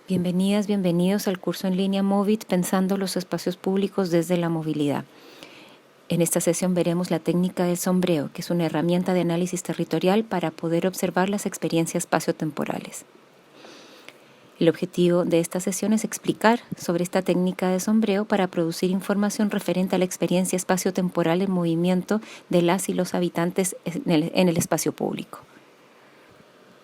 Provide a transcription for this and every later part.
Bienvenidas, bienvenidos al curso en línea Movit, pensando los espacios públicos desde la movilidad. En esta sesión veremos la técnica del sombreo, que es una herramienta de análisis territorial para poder observar las experiencias espaciotemporales. El objetivo de esta sesión es explicar sobre esta técnica de sombreo para producir información referente a la experiencia espaciotemporal en movimiento de las y los habitantes en el espacio público.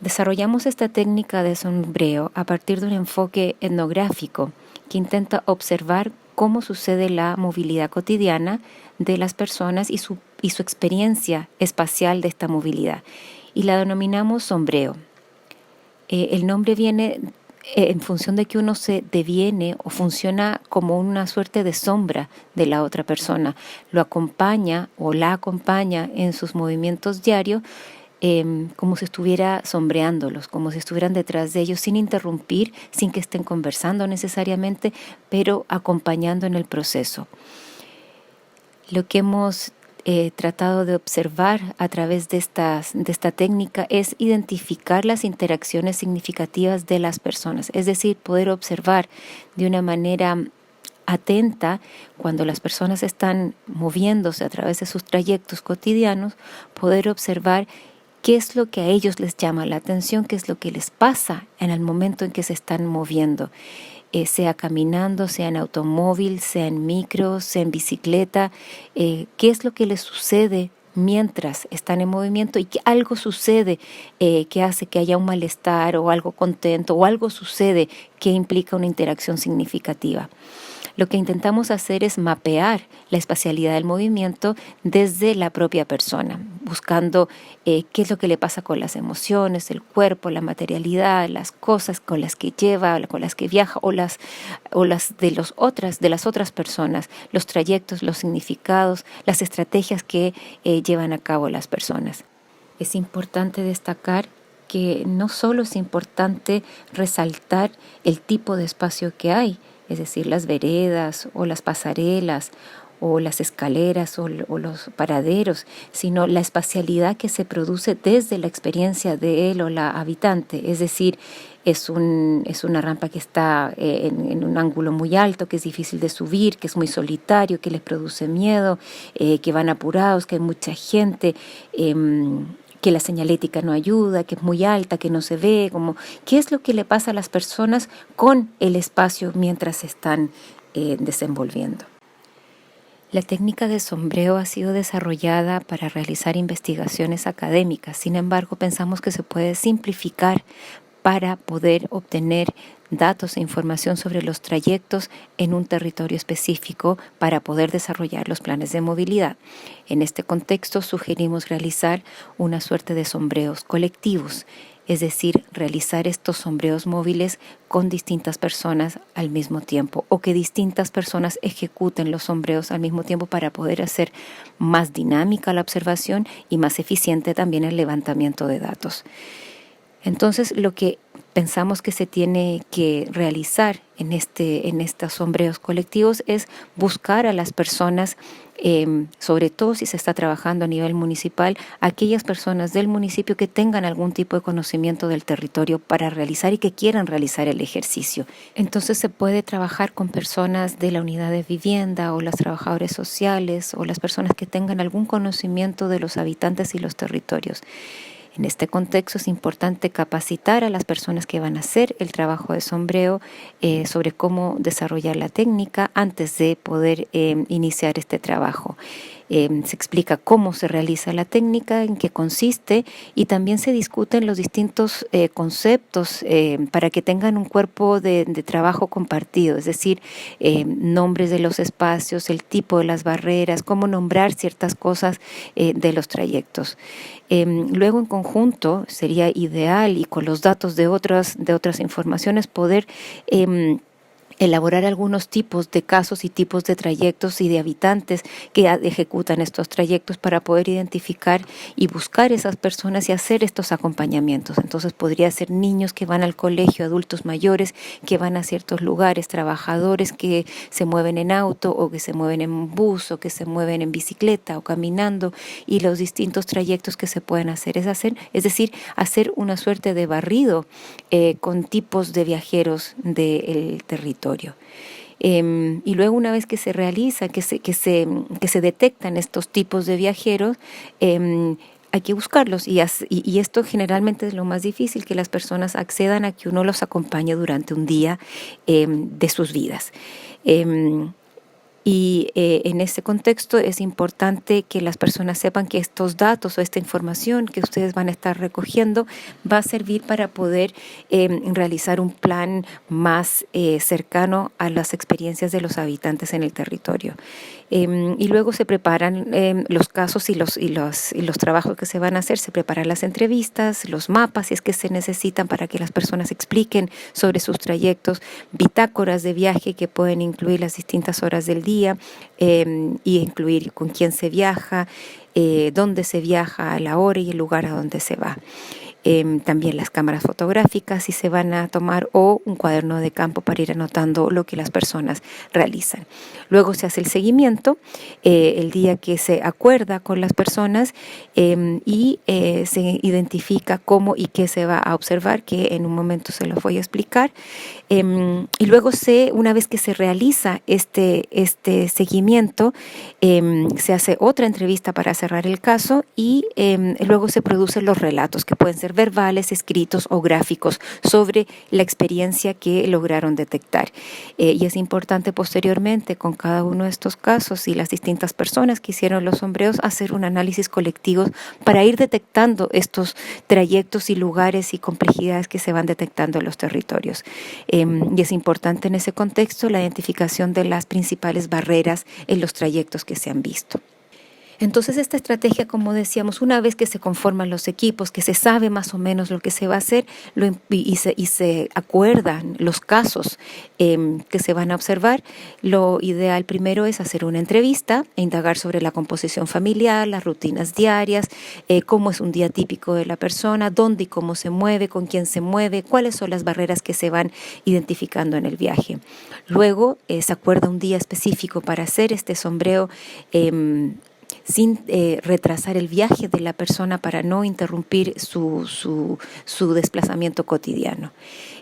Desarrollamos esta técnica de sombreo a partir de un enfoque etnográfico que intenta observar cómo sucede la movilidad cotidiana de las personas y su experiencia espacial de esta movilidad. Y la denominamos sombreo. El nombre viene en función de que uno se deviene o funciona como una suerte de sombra de la otra persona. Lo acompaña o la acompaña en sus movimientos diarios, como si estuviera sombreándolos, como si estuvieran detrás de ellos, sin interrumpir, sin que estén conversando necesariamente, pero acompañando en el proceso. Lo que hemos tratado de observar a través de esta técnica es identificar las interacciones significativas de las personas, es decir, poder observar de una manera atenta cuando las personas están moviéndose a través de sus trayectos cotidianos, poder observar qué es lo que a ellos les llama la atención, qué es lo que les pasa en el momento en que se están moviendo, sea caminando, sea en automóvil, sea en micro, sea en bicicleta, qué es lo que les sucede mientras están en movimiento y que algo sucede que hace que haya un malestar o algo contento o algo sucede que implica una interacción significativa. Lo que intentamos hacer es mapear la espacialidad del movimiento desde la propia persona, buscando qué es lo que le pasa con las emociones, el cuerpo, la materialidad, las cosas con las que lleva, con las que viaja o las de las otras personas, los trayectos, los significados, las estrategias que llevan a cabo las personas. Es importante destacar que no solo es importante resaltar el tipo de espacio que hay, es decir, las veredas o las pasarelas o las escaleras o los paraderos, sino la espacialidad que se produce desde la experiencia de él o la habitante, es decir, es una rampa que está en un ángulo muy alto, que es difícil de subir, que es muy solitario, que les produce miedo, que van apurados, que hay mucha gente, que la señalética no ayuda, que es muy alta, que no se ve, como qué es lo que le pasa a las personas con el espacio mientras se están desenvolviendo. La técnica de sombreo ha sido desarrollada para realizar investigaciones académicas, sin embargo pensamos que se puede simplificar para poder obtener datos e información sobre los trayectos en un territorio específico para poder desarrollar los planes de movilidad. En este contexto sugerimos realizar una suerte de sombreos colectivos, es decir, realizar estos sombreos móviles con distintas personas al mismo tiempo o que distintas personas ejecuten los sombreos al mismo tiempo para poder hacer más dinámica la observación y más eficiente también el levantamiento de datos. Entonces, lo que pensamos que se tiene que realizar en estos sombreos colectivos es buscar a las personas, sobre todo si se está trabajando a nivel municipal, aquellas personas del municipio que tengan algún tipo de conocimiento del territorio para realizar y que quieran realizar el ejercicio. Entonces se puede trabajar con personas de la unidad de vivienda o los trabajadores sociales o las personas que tengan algún conocimiento de los habitantes y los territorios. En este contexto es importante capacitar a las personas que van a hacer el trabajo de sombreo sobre cómo desarrollar la técnica antes de poder iniciar este trabajo. Se explica cómo se realiza la técnica, en qué consiste y también se discuten los distintos conceptos para que tengan un cuerpo de trabajo compartido, es decir, nombres de los espacios, el tipo de las barreras, cómo nombrar ciertas cosas de los trayectos. Luego en conjunto sería ideal y con los datos de otras informaciones poder elaborar algunos tipos de casos y tipos de trayectos y de habitantes que ejecutan estos trayectos para poder identificar y buscar esas personas y hacer estos acompañamientos. Entonces podría ser niños que van al colegio, adultos mayores que van a ciertos lugares, trabajadores que se mueven en auto o que se mueven en bus o que se mueven en bicicleta o caminando, y los distintos trayectos que se pueden hacer. Es decir, hacer una suerte de barrido con tipos de viajeros del territorio. Y luego, una vez que se realiza, que se detectan estos tipos de viajeros, hay que buscarlos, y esto generalmente es lo más difícil, que las personas accedan a que uno los acompañe durante un día de sus vidas. En este contexto es importante que las personas sepan que estos datos o esta información que ustedes van a estar recogiendo va a servir para poder realizar un plan más cercano a las experiencias de los habitantes en el territorio. Y luego se preparan los casos y los trabajos que se van a hacer. Se preparan las entrevistas, los mapas, si es que se necesitan, para que las personas expliquen sobre sus trayectos, bitácoras de viaje que pueden incluir las distintas horas del día y incluir con quién se viaja, dónde se viaja, a la hora y el lugar a donde se va. También las cámaras fotográficas si se van a tomar, o un cuaderno de campo para ir anotando lo que las personas realizan. Luego se hace el seguimiento el día que se acuerda con las personas y se identifica cómo y qué se va a observar, que en un momento se los voy a explicar. Y luego una vez que se realiza este seguimiento, se hace otra entrevista para cerrar el caso, y luego se producen los relatos, que pueden ser verbales, escritos o gráficos, sobre la experiencia que lograron detectar. Y es importante posteriormente, con cada uno de estos casos y las distintas personas que hicieron los sombreos, hacer un análisis colectivo para ir detectando estos trayectos y lugares y complejidades que se van detectando en los territorios. Y es importante en ese contexto la identificación de las principales barreras en los trayectos que se han visto. Entonces, esta estrategia, como decíamos, una vez que se conforman los equipos, que se sabe más o menos lo que se va a hacer y se acuerdan los casos que se van a observar, lo ideal primero es hacer una entrevista e indagar sobre la composición familiar, las rutinas diarias, cómo es un día típico de la persona, dónde y cómo se mueve, con quién se mueve, cuáles son las barreras que se van identificando en el viaje. Luego se acuerda un día específico para hacer este sombreo, sin retrasar el viaje de la persona para no interrumpir su desplazamiento cotidiano.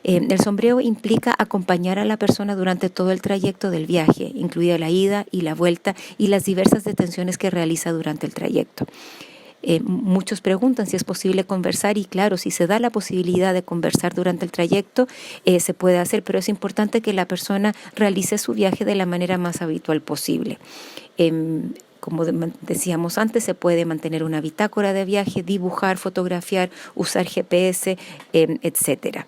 El sombreo implica acompañar a la persona durante todo el trayecto del viaje, incluida la ida y la vuelta y las diversas detenciones que realiza durante el trayecto. Muchos preguntan si es posible conversar, y claro, si se da la posibilidad de conversar durante el trayecto, se puede hacer, pero es importante que la persona realice su viaje de la manera más habitual posible. Como decíamos antes, se puede mantener una bitácora de viaje, dibujar, fotografiar, usar GPS, etcétera.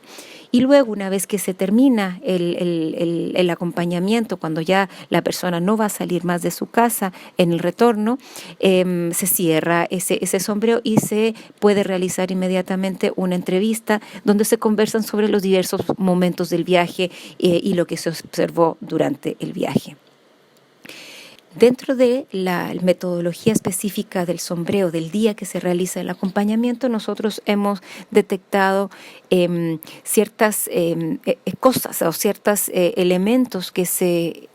Y luego, una vez que se termina el acompañamiento, cuando ya la persona no va a salir más de su casa en el retorno, se cierra ese sombrero y se puede realizar inmediatamente una entrevista donde se conversan sobre los diversos momentos del viaje y lo que se observó durante el viaje. Dentro de la metodología específica del sombreo del día que se realiza el acompañamiento, nosotros hemos detectado ciertas cosas o ciertos elementos que se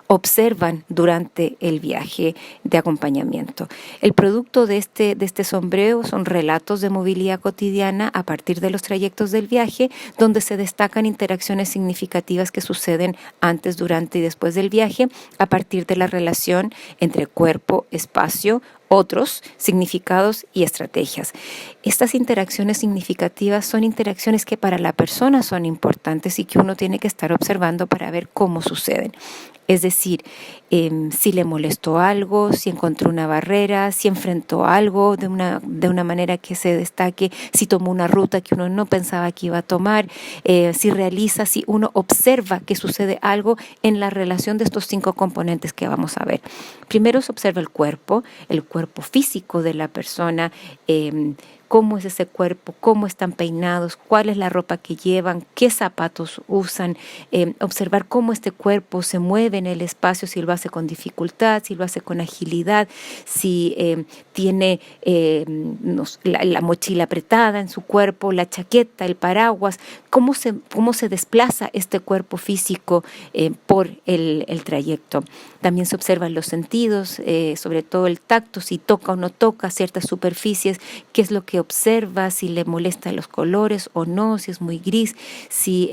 observan durante el viaje de acompañamiento. El producto de este sombreo son relatos de movilidad cotidiana a partir de los trayectos del viaje, donde se destacan interacciones significativas que suceden antes, durante y después del viaje, a partir de la relación entre cuerpo, espacio, otros significados y estrategias. Estas interacciones significativas son interacciones que para la persona son importantes y que uno tiene que estar observando para ver cómo suceden. Es decir, si le molestó algo, si encontró una barrera, si enfrentó algo de una manera que se destaque, si tomó una ruta que uno no pensaba que iba a tomar, si uno observa que sucede algo en la relación de estos 5 componentes que vamos a ver. Primero se observa el cuerpo físico de la persona, cómo es ese cuerpo, cómo están peinados, cuál es la ropa que llevan, qué zapatos usan, observar cómo este cuerpo se mueve en el espacio, si lo hace con dificultad, si lo hace con agilidad, si tiene la mochila apretada en su cuerpo, la chaqueta, el paraguas, cómo se desplaza este cuerpo físico por el trayecto. También se observan los sentidos, sobre todo el tacto, si toca o no toca ciertas superficies, qué es lo que observa, si le molestan los colores o no, si es muy gris, si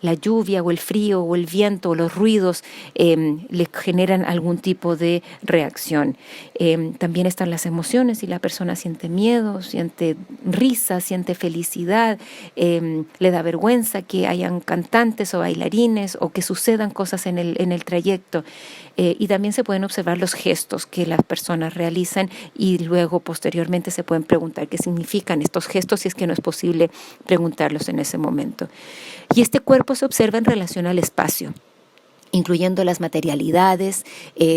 la lluvia o el frío o el viento o los ruidos le generan algún tipo de reacción. También están las emociones, si la persona siente miedo, siente risa, siente felicidad, le da vergüenza que hayan cantantes o bailarines o que sucedan cosas en el trayecto. Y también se pueden observar los gestos que las personas realizan y luego posteriormente se pueden preguntar qué significan estos gestos si es que no es posible preguntarlos en ese momento. Y este cuerpo se observa en relación al espacio, incluyendo las materialidades,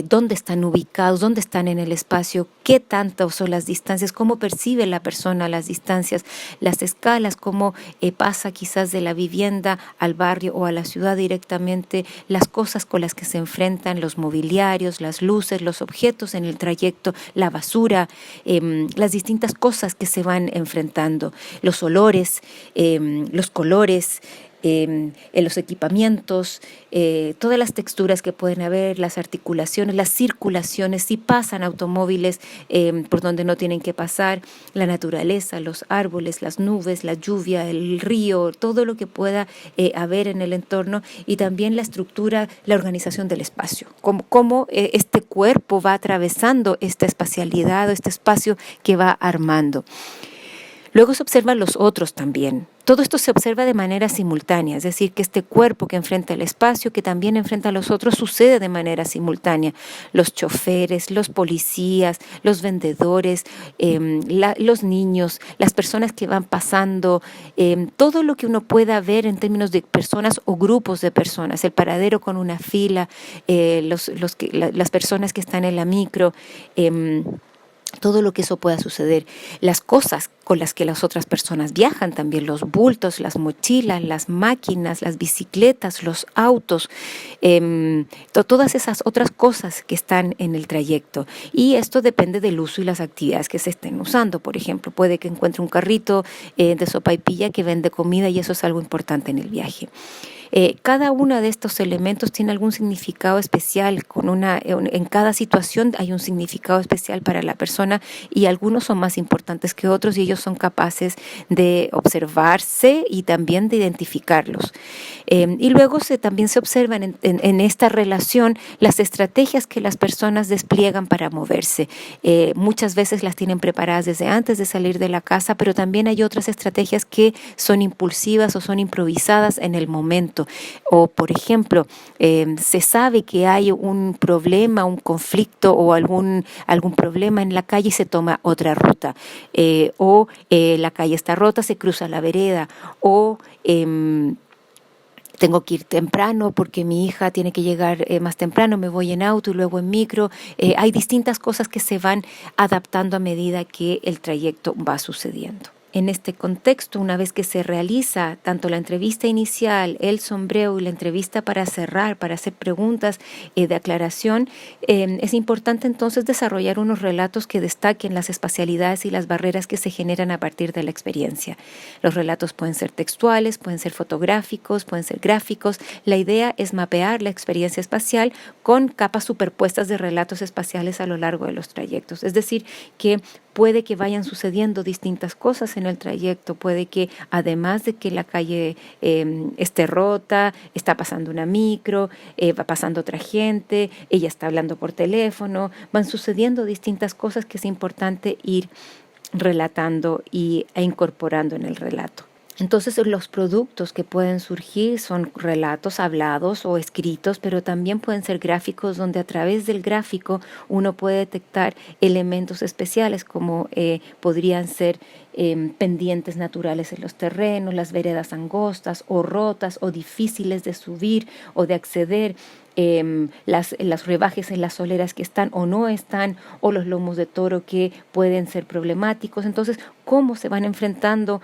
dónde están ubicados, dónde están en el espacio, qué tanto son las distancias, cómo percibe la persona las distancias, las escalas, cómo pasa quizás de la vivienda al barrio o a la ciudad directamente, las cosas con las que se enfrentan, los mobiliarios, las luces, los objetos en el trayecto, la basura, las distintas cosas que se van enfrentando, los olores, los colores, en los equipamientos, todas las texturas que pueden haber, las articulaciones, las circulaciones, si pasan automóviles por donde no tienen que pasar, la naturaleza, los árboles, las nubes, la lluvia, el río, todo lo que pueda haber en el entorno, y también la estructura, la organización del espacio, cómo este cuerpo va atravesando esta espacialidad o este espacio que va armando. Luego se observan los otros también. Todo esto se observa de manera simultánea, es decir, que este cuerpo que enfrenta el espacio, que también enfrenta a los otros, sucede de manera simultánea. Los choferes, los policías, los vendedores, los niños, las personas que van pasando, todo lo que uno pueda ver en términos de personas o grupos de personas, el paradero con una fila, las personas que están en la micro, todo lo que eso pueda suceder, las cosas con las que las otras personas viajan también, los bultos, las mochilas, las máquinas, las bicicletas, los autos, todas esas otras cosas que están en el trayecto. Y esto depende del uso y las actividades que se estén usando. Por ejemplo, puede que encuentre un carrito de sopaipilla que vende comida, y eso es algo importante en el viaje. Cada uno de estos elementos tiene algún significado especial, en cada situación hay un significado especial para la persona, y algunos son más importantes que otros, y ellos son capaces de observarse y también de identificarlos. Y luego también se observan en esta relación las estrategias que las personas despliegan para moverse. Muchas veces las tienen preparadas desde antes de salir de la casa, pero también hay otras estrategias que son impulsivas o son improvisadas en el momento. O, por ejemplo, se sabe que hay un problema, un conflicto o algún problema en la calle y se toma otra ruta. La calle está rota, se cruza la vereda. O tengo que ir temprano porque mi hija tiene que llegar más temprano, me voy en auto y luego en micro. Hay distintas cosas que se van adaptando a medida que el trayecto va sucediendo. En este contexto, una vez que se realiza tanto la entrevista inicial, el sombreo y la entrevista para cerrar, para hacer preguntas de aclaración, es importante entonces desarrollar unos relatos que destaquen las espacialidades y las barreras que se generan a partir de la experiencia. Los relatos pueden ser textuales, pueden ser fotográficos, pueden ser gráficos. La idea es mapear la experiencia espacial con capas superpuestas de relatos espaciales a lo largo de los trayectos. Es decir, que puede que vayan sucediendo distintas cosas en el trayecto, puede que además de que la calle esté rota, está pasando una micro, va pasando otra gente, ella está hablando por teléfono, van sucediendo distintas cosas que es importante ir relatando e incorporando en el relato. Entonces los productos que pueden surgir son relatos hablados o escritos, pero también pueden ser gráficos, donde a través del gráfico uno puede detectar elementos especiales como podrían ser pendientes naturales en los terrenos, las veredas angostas o rotas o difíciles de subir o de acceder, las rebajes en las soleras que están o no están, o los lomos de toro que pueden ser problemáticos. Entonces, cómo se van enfrentando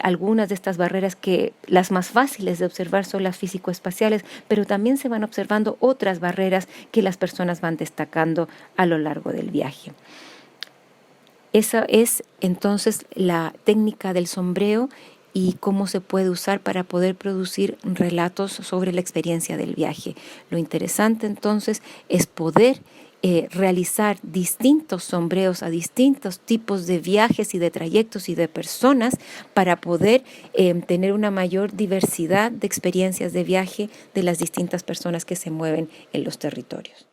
algunas de estas barreras, que las más fáciles de observar son las físico-espaciales, pero también se van observando otras barreras que las personas van destacando a lo largo del viaje. Esa es entonces la técnica del sombreo y cómo se puede usar para poder producir relatos sobre la experiencia del viaje. Lo interesante entonces es poder realizar distintos sombreos a distintos tipos de viajes y de trayectos y de personas para poder tener una mayor diversidad de experiencias de viaje de las distintas personas que se mueven en los territorios.